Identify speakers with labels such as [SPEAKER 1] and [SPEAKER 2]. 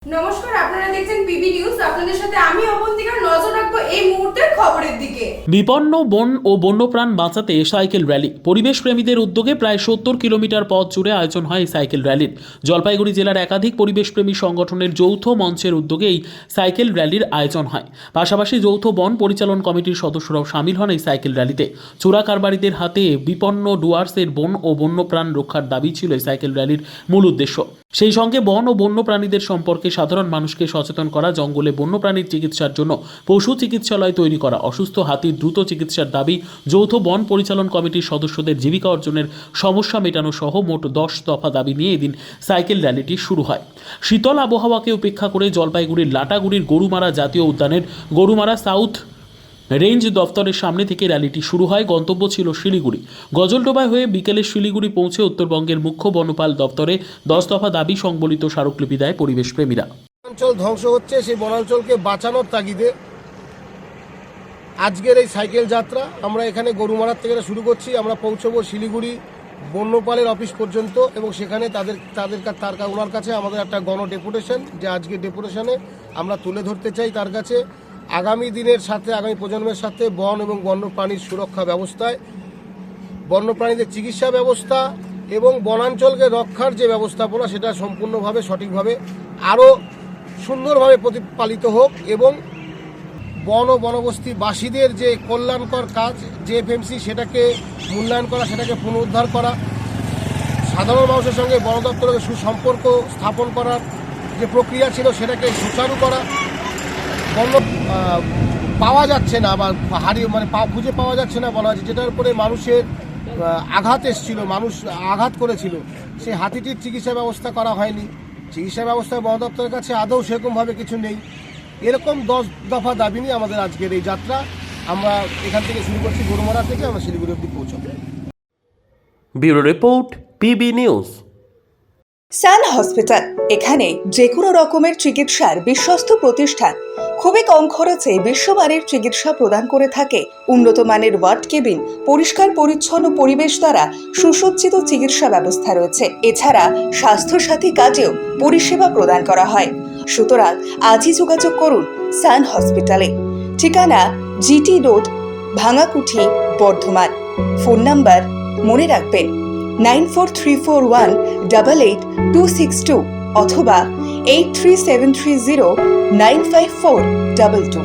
[SPEAKER 1] নমস্কার, আপনারা দেখছেন পিবি নিউজ। আপনাদের সাথে আমি অবন্তিকা। নজর রাখবো এই মুহূর্তের খবরের দিকে।
[SPEAKER 2] বিপন্ন বন ও বন্যপ্রাণ বাঁচাতে সাইকেল র্যালি। পরিবেশ প্রেমীদের উদ্যোগে প্রায় 70 কিলোমিটার পথ জুড়ে আয়োজন হয় এই সাইকেল র্যালির। জলপাইগুড়ি জেলার একাধিক পরিবেশপ্রেমী সংগঠনের যৌথ মঞ্চের উদ্যোগে এই সাইকেল র্যালির আয়োজন হয়। পাশাপাশি যৌথ বন পরিচালন কমিটির সদস্যরাও সামিল হন এই সাইকেল র্যালিতে। চোরা কারবারিদের হাতে বিপন্ন ডুয়ার্সের বন ও বন্যপ্রাণ রক্ষার দাবি ছিল এই সাইকেল র্যালির মূল উদ্দেশ্য। সেই সঙ্গে বন ও বন্যপ্রাণীদের সম্পর্কে সাধারণ মানুষকে সচেতন করা, জঙ্গলে বন্যপ্রাণীর চিকিৎসার জন্য পশু চিকিৎসালয় তৈরি করা, অসুস্থ হাতির দ্রুত চিকিৎসার দাবি, যৌথ বন পরিচালন কমিটির সদস্যদের জীবিকা অর্জনের সমস্যা মেটানো সহ মোট 10 দফা দাবি নিয়ে এদিন সাইকেল র্যালিটি শুরু হয়। শীতল আবহাওয়াকে উপেক্ষা করে জলপাইগুড়ির লাটাগুড়ির গরুমারা জাতীয় উদ্যানের গরুমারা সাউথ রেঞ্জ দফতরের সামনে থেকে র্যালিটি শুরু হয়। গন্তব্য ছিল শিলিগুড়ি। গজলডোবায় হয়ে বিকেলে শিলিগুড়ি পৌঁছে উত্তরবঙ্গের মুখ্য বনপাল দপ্তরে 10 দফা দাবি সংবলিত স্মারকলিপি দেয় পরিবেশ প্রেমীরা।
[SPEAKER 3] বনাঞ্চল ধ্বংস হচ্ছে, সেই বনাঞ্চলকে বাঁচানোর তাগিদে আজকের এই সাইকেল যাত্রা। আমরা এখানে গরুমারার থেকে শুরু করছি, আমরা পৌঁছবো শিলিগুড়ি বন্যপালের অফিস পর্যন্ত এবং সেখানে ওনার কাছে আমাদের একটা গণ ডেপুটেশন, যে আজকে ডেপুটেশনে আমরা তুলে ধরতে চাই তার কাছে আগামী দিনের সাথে, আগামী প্রজন্মের সাথে বন এবং বন্যপ্রাণীর সুরক্ষা ব্যবস্থায়, বন্যপ্রাণীদের চিকিৎসা ব্যবস্থা এবং বনাঞ্চলকে রক্ষার যে ব্যবস্থাপনা, সেটা সম্পূর্ণভাবে সঠিকভাবে আরও সুন্দরভাবে প্রতিপালিত হোক এবং বন ও বনবস্তিবাসীদের যে কল্যাণকর কাজ, যে এফএমসি, সেটাকে মূল্যায়ন করা, সেটাকে পুনরুদ্ধার করা, সাধারণ মানুষের সঙ্গে বন দপ্তরের সুসম্পর্ক স্থাপন করার যে প্রক্রিয়া ছিল সেটাকে সুচারু করা। বন্য পাওয়া যাচ্ছে না বা খুঁজে পাওয়া যাচ্ছে না বলা হচ্ছে, যেটার উপরে মানুষের আঘাত এসেছিল, মানুষ আঘাত করেছিল, সেই হাতিটির চিকিৎসা ব্যবস্থা করা হয়নি। চিকিৎসা ব্যবস্থা বন দপ্তরের কাছে আদৌ সেরকমভাবে কিছু নেই। এরকম 10 দফা দাবি নিয়ে আমাদের আজকের এই যাত্রা। আমরা এখান থেকে শুরু করছি, গরুমারা থেকে আমরা শিলিগুড়ি অবধি পৌঁছাবো।
[SPEAKER 4] Bureau report, PB news.
[SPEAKER 5] Sun hospital, এখানে যে কোনো রকমের চিকিৎসার বিশ্বস্ত প্রতিষ্ঠান। খুবই কম খরচে বিশ্বমানের চিকিৎসা প্রদান করে থাকে। উন্নত মানের ওয়ার্ড কেবিন, পরিষ্কার পরিচ্ছন্ন পরিবেশ দ্বারা সুসজ্জিত চিকিৎসা ব্যবস্থা রয়েছে। এছাড়া স্বাস্থ্যসাথী কাজেও পরিষেবা প্রদান করা হয়। সুতরাং আজই যোগাযোগ করুন সান হসপিটালে। ঠিকানা GT road, Bhangakuthi, Bardhaman. Phone number মনে রাখবেন 9434188262 অথবা 83730954222।